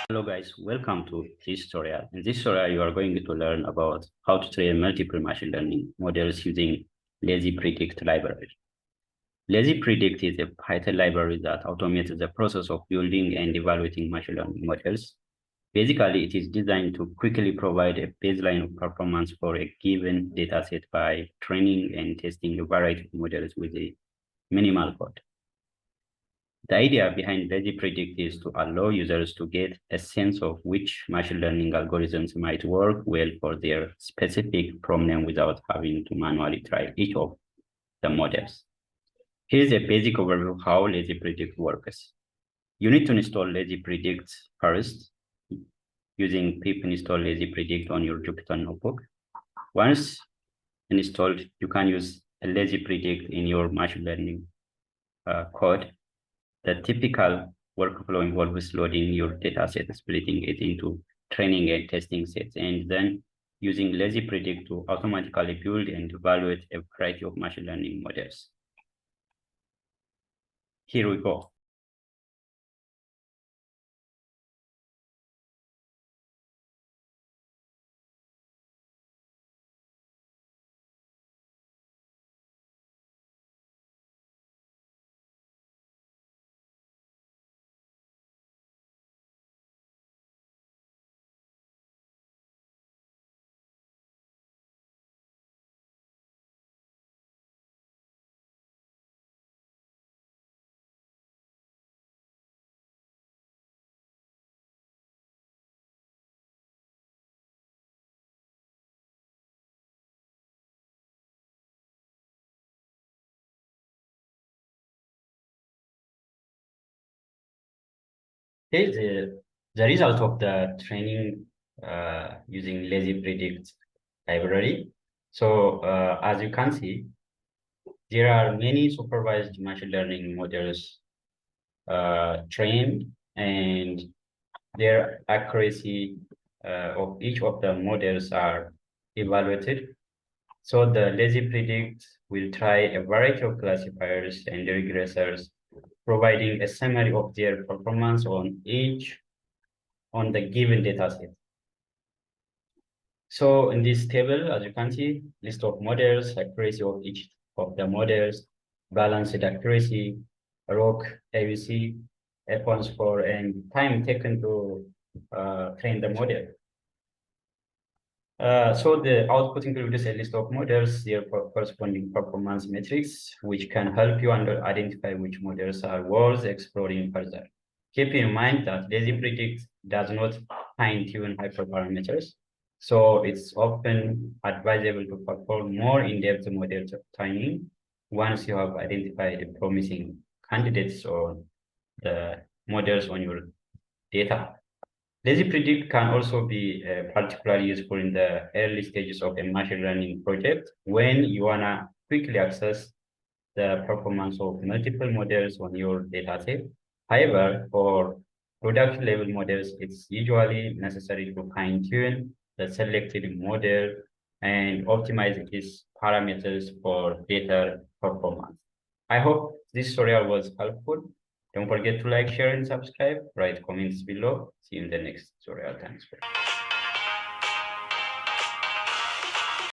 Hello guys, welcome to this tutorial. In this tutorial, you are going to learn about how to train multiple machine learning models using Lazypredict library. Lazypredict is a Python library that automates the process of building and evaluating machine learning models. Basically, it is designed to quickly provide a baseline of performance for a given dataset by training and testing a variety of models with a minimal code. The idea behind Lazypredict is to allow users to get a sense of which machine learning algorithms might work well for their specific problem without having to manually try each of the models. Here's a basic overview of how Lazypredict works. You need to install Lazypredict first using pip install Lazypredict on your Jupyter notebook. Once installed, you can use a Lazypredict in your machine learning code. The typical workflow involves loading your dataset, splitting it into training and testing sets, and then using Lazypredict to automatically build and evaluate a variety of machine learning models. Here we go. Here's the result of the training using Lazypredict library. So as you can see, there are many supervised machine learning models trained, and their accuracy of each of the models are evaluated. So the Lazypredict will try a variety of classifiers and regressors, providing a summary of their performance on the given dataset. So in this table, as you can see, list of models, accuracy of each of the models, balanced accuracy, ROC, ABC, F1 score, and time taken to train the model. So the output includes a list of models, their corresponding performance metrics, which can help you identify which models are worth exploring further. Keep in mind that Lazypredict does not fine-tune hyperparameters, so it's often advisable to perform more in-depth model training once you have identified the promising candidates or the models on your data. Lazypredict can also be particularly useful in the early stages of a machine learning project when you want to quickly access the performance of multiple models on your dataset. However, for production level models, it's usually necessary to fine-tune the selected model and optimize its parameters for better performance. I hope this tutorial was helpful. Don't forget to like, share, and subscribe. Write comments below. See you in the next tutorial. Thanks.